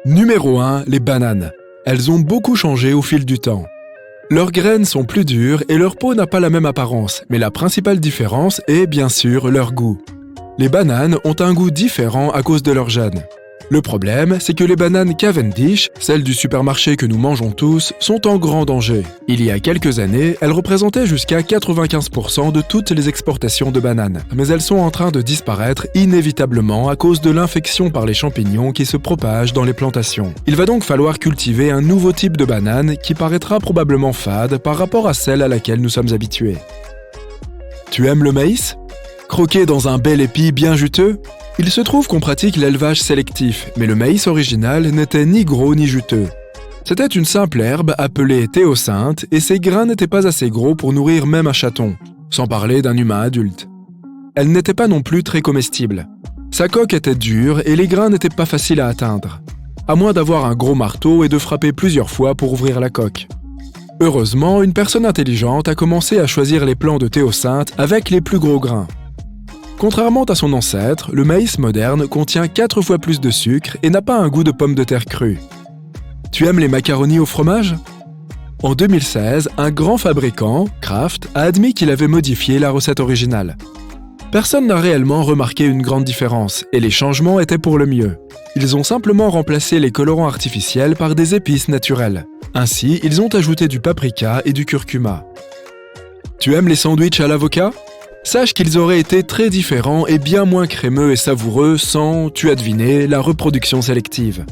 Numéro 1, les bananes. Elles ont beaucoup changé au fil du temps. Leurs graines sont plus dures et leur peau n'a pas la même apparence, mais la principale différence est bien sûr leur goût. Les bananes ont un goût différent à cause de leur gènes. Le problème, c'est que les bananes Cavendish, celles du supermarché que nous mangeons tous, sont en grand danger. Il y a quelques années, elles représentaient jusqu'à 95% de toutes les exportations de bananes. Mais elles sont en train de disparaître inévitablement à cause de l'infection par les champignons qui se propagent dans les plantations. Il va donc falloir cultiver un nouveau type de banane qui paraîtra probablement fade par rapport à celle à laquelle nous sommes habitués. Tu aimes le maïs ? Croqué dans un bel épi bien juteux ? Il se trouve qu'on pratique l'élevage sélectif, mais le maïs original n'était ni gros ni juteux. C'était une simple herbe appelée théocinthe et ses grains n'étaient pas assez gros pour nourrir même un chaton, sans parler d'un humain adulte. Elle n'était pas non plus très comestible. Sa coque était dure et les grains n'étaient pas faciles à atteindre, à moins d'avoir un gros marteau et de frapper plusieurs fois pour ouvrir la coque. Heureusement, une personne intelligente a commencé à choisir les plants de théocinthe avec les plus gros grains. Contrairement à son ancêtre, le maïs moderne contient 4 fois plus de sucre et n'a pas un goût de pomme de terre crue. Tu aimes les macaronis au fromage ? En 2016, un grand fabricant, Kraft, a admis qu'il avait modifié la recette originale. Personne n'a réellement remarqué une grande différence et les changements étaient pour le mieux. Ils ont simplement remplacé les colorants artificiels par des épices naturelles. Ainsi, ils ont ajouté du paprika et du curcuma. Tu aimes les sandwichs à l'avocat ? Sache qu'ils auraient été très différents et bien moins crémeux et savoureux sans, tu as deviné, la reproduction sélective.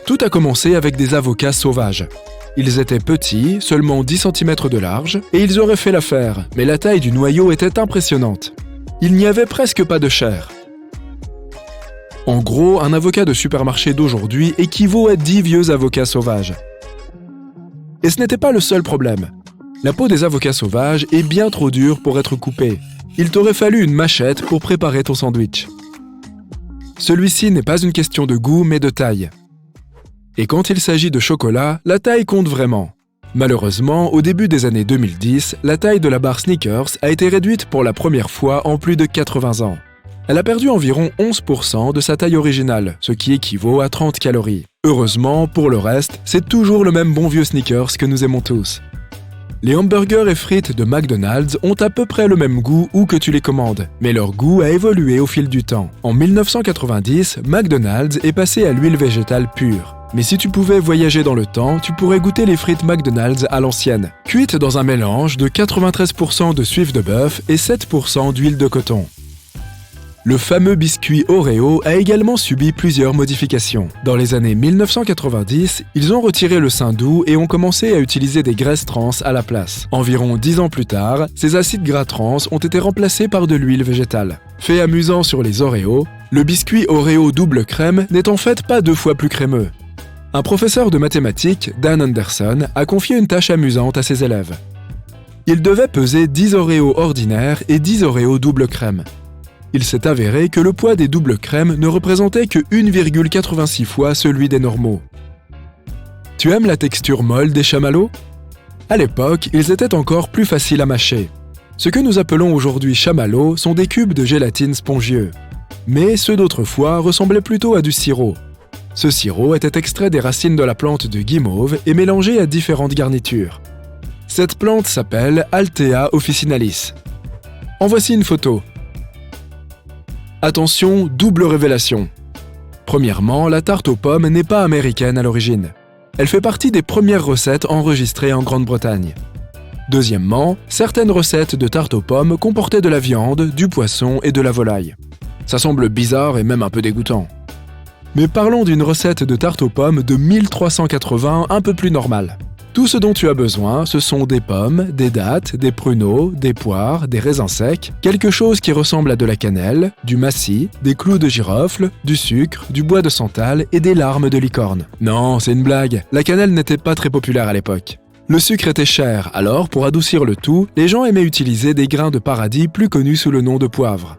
Tout a commencé avec des avocats sauvages. Ils étaient petits, seulement 10 cm de large, et ils auraient fait l'affaire, mais la taille du noyau était impressionnante. Il n'y avait presque pas de chair. En gros, un avocat de supermarché d'aujourd'hui équivaut à 10 vieux avocats sauvages. Et ce n'était pas le seul problème. La peau des avocats sauvages est bien trop dure pour être coupée. Il t'aurait fallu une machette pour préparer ton sandwich. Celui-ci n'est pas une question de goût, mais de taille. Et quand il s'agit de chocolat, la taille compte vraiment. Malheureusement, au début des années 2010, la taille de la barre Snickers a été réduite pour la première fois en plus de 80 ans. Elle a perdu environ 11% de sa taille originale, ce qui équivaut à 30 calories. Heureusement, pour le reste, c'est toujours le même bon vieux Snickers que nous aimons tous. Les hamburgers et frites de McDonald's ont à peu près le même goût où que tu les commandes, mais leur goût a évolué au fil du temps. En 1990, McDonald's est passé à l'huile végétale pure. Mais si tu pouvais voyager dans le temps, tu pourrais goûter les frites McDonald's à l'ancienne, cuites dans un mélange de 93% de suif de bœuf et 7% d'huile de coton. Le fameux biscuit Oreo a également subi plusieurs modifications. Dans les années 1990, ils ont retiré le sein doux et ont commencé à utiliser des graisses trans à la place. Environ 10 ans plus tard, ces acides gras trans ont été remplacés par de l'huile végétale. Fait amusant sur les Oreos, le biscuit Oreo double crème n'est en fait pas 2 fois plus crémeux. Un professeur de mathématiques, Dan Anderson, a confié une tâche amusante à ses élèves. Il devait peser 10 Oreos ordinaires et 10 Oreos double crème. Il s'est avéré que le poids des doubles crèmes ne représentait que 1,86 fois celui des normaux. Tu aimes la texture molle des chamallows ? À l'époque, ils étaient encore plus faciles à mâcher. Ce que nous appelons aujourd'hui chamallows sont des cubes de gélatine spongieux. Mais ceux d'autrefois ressemblaient plutôt à du sirop. Ce sirop était extrait des racines de la plante de guimauve et mélangé à différentes garnitures. Cette plante s'appelle Althea officinalis. En voici une photo. Attention, double révélation. Premièrement, la tarte aux pommes n'est pas américaine à l'origine. Elle fait partie des premières recettes enregistrées en Grande-Bretagne. Deuxièmement, certaines recettes de tarte aux pommes comportaient de la viande, du poisson et de la volaille. Ça semble bizarre et même un peu dégoûtant. Mais parlons d'une recette de tarte aux pommes de 1380 un peu plus normale. Tout ce dont tu as besoin, ce sont des pommes, des dattes, des pruneaux, des poires, des raisins secs, quelque chose qui ressemble à de la cannelle, du massis, des clous de girofle, du sucre, du bois de santal et des larmes de licorne. Non, c'est une blague, la cannelle n'était pas très populaire à l'époque. Le sucre était cher, alors pour adoucir le tout, les gens aimaient utiliser des grains de paradis plus connus sous le nom de poivre.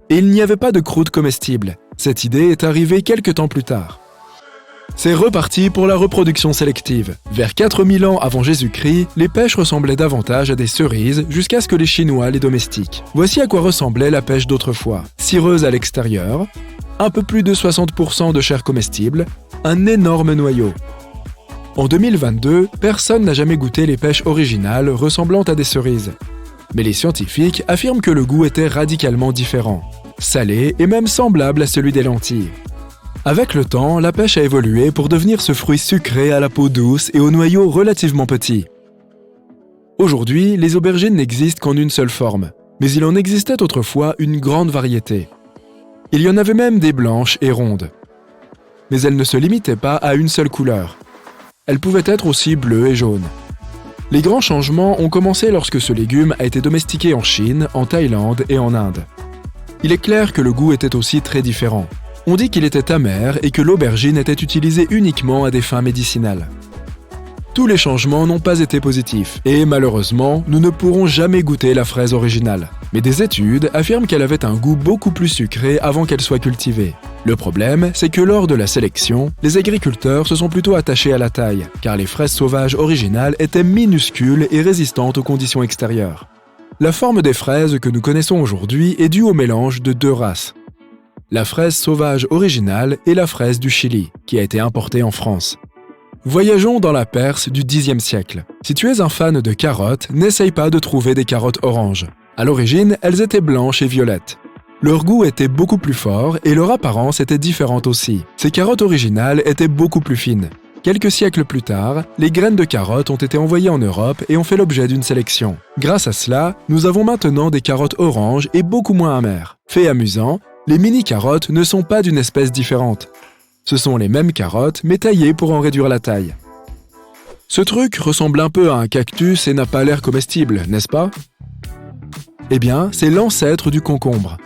Et il n'y avait pas de croûte comestible. Cette idée est arrivée quelques temps plus tard. C'est reparti pour la reproduction sélective. Vers 4000 ans avant Jésus-Christ, les pêches ressemblaient davantage à des cerises jusqu'à ce que les Chinois les domestiquent. Voici à quoi ressemblait la pêche d'autrefois. Cireuse à l'extérieur, un peu plus de 60% de chair comestible, un énorme noyau. En 2022, personne n'a jamais goûté les pêches originales ressemblant à des cerises. Mais les scientifiques affirment que le goût était radicalement différent, salé et même semblable à celui des lentilles. Avec le temps, la pêche a évolué pour devenir ce fruit sucré à la peau douce et au noyau relativement petit. Aujourd'hui, les aubergines n'existent qu'en une seule forme, mais il en existait autrefois une grande variété. Il y en avait même des blanches et rondes. Mais elles ne se limitaient pas à une seule couleur. Elles pouvaient être aussi bleues et jaunes. Les grands changements ont commencé lorsque ce légume a été domestiqué en Chine, en Thaïlande et en Inde. Il est clair que le goût était aussi très différent. On dit qu'il était amer et que l'aubergine était utilisée uniquement à des fins médicinales. Tous les changements n'ont pas été positifs et malheureusement, nous ne pourrons jamais goûter la fraise originale. Mais des études affirment qu'elle avait un goût beaucoup plus sucré avant qu'elle soit cultivée. Le problème, c'est que lors de la sélection, les agriculteurs se sont plutôt attachés à la taille, car les fraises sauvages originales étaient minuscules et résistantes aux conditions extérieures. La forme des fraises que nous connaissons aujourd'hui est due au mélange de deux races. La fraise sauvage originale et la fraise du Chili, qui a été importée en France. Voyageons dans la Perse du Xe siècle. Si tu es un fan de carottes, n'essaye pas de trouver des carottes oranges. À l'origine, elles étaient blanches et violettes. Leur goût était beaucoup plus fort et leur apparence était différente aussi. Ces carottes originales étaient beaucoup plus fines. Quelques siècles plus tard, les graines de carottes ont été envoyées en Europe et ont fait l'objet d'une sélection. Grâce à cela, nous avons maintenant des carottes oranges et beaucoup moins amères. Fait amusant, les mini-carottes ne sont pas d'une espèce différente. Ce sont les mêmes carottes, mais taillées pour en réduire la taille. Ce truc ressemble un peu à un cactus et n'a pas l'air comestible, n'est-ce pas? Eh bien, c'est l'ancêtre du concombre.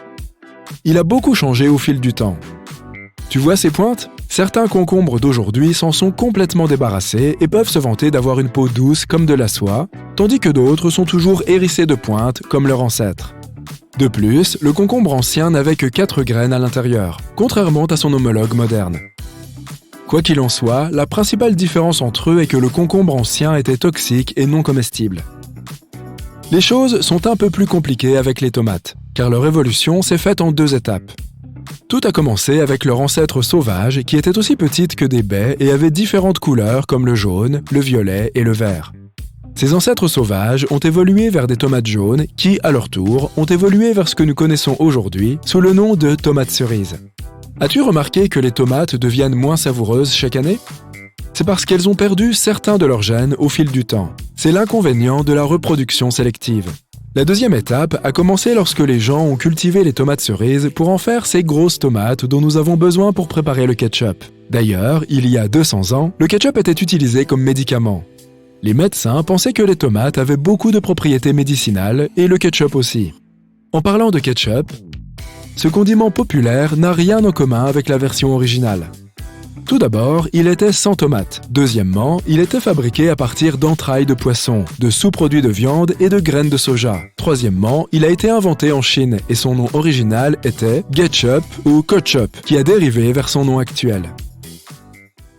Il a beaucoup changé au fil du temps. Tu vois ces pointes? Certains concombres d'aujourd'hui s'en sont complètement débarrassés et peuvent se vanter d'avoir une peau douce comme de la soie, tandis que d'autres sont toujours hérissés de pointes comme leur ancêtre. De plus, le concombre ancien n'avait que 4 graines à l'intérieur, contrairement à son homologue moderne. Quoi qu'il en soit, la principale différence entre eux est que le concombre ancien était toxique et non comestible. Les choses sont un peu plus compliquées avec les tomates, car leur évolution s'est faite en 2 étapes. Tout a commencé avec leur ancêtre sauvage qui était aussi petite que des baies et avait différentes couleurs comme le jaune, le violet et le vert. Ces ancêtres sauvages ont évolué vers des tomates jaunes qui, à leur tour, ont évolué vers ce que nous connaissons aujourd'hui sous le nom de tomates cerises. As-tu remarqué que les tomates deviennent moins savoureuses chaque année? C'est parce qu'elles ont perdu certains de leurs gènes au fil du temps. C'est l'inconvénient de la reproduction sélective. La deuxième étape a commencé lorsque les gens ont cultivé les tomates cerises pour en faire ces grosses tomates dont nous avons besoin pour préparer le ketchup. D'ailleurs, il y a 200 ans, le ketchup était utilisé comme médicament. Les médecins pensaient que les tomates avaient beaucoup de propriétés médicinales et le ketchup aussi. En parlant de ketchup, ce condiment populaire n'a rien en commun avec la version originale. Tout d'abord, il était sans tomates. Deuxièmement, il était fabriqué à partir d'entrailles de poisson, de sous-produits de viande et de graines de soja. Troisièmement, il a été inventé en Chine et son nom original était ketchup ou ketchup, qui a dérivé vers son nom actuel.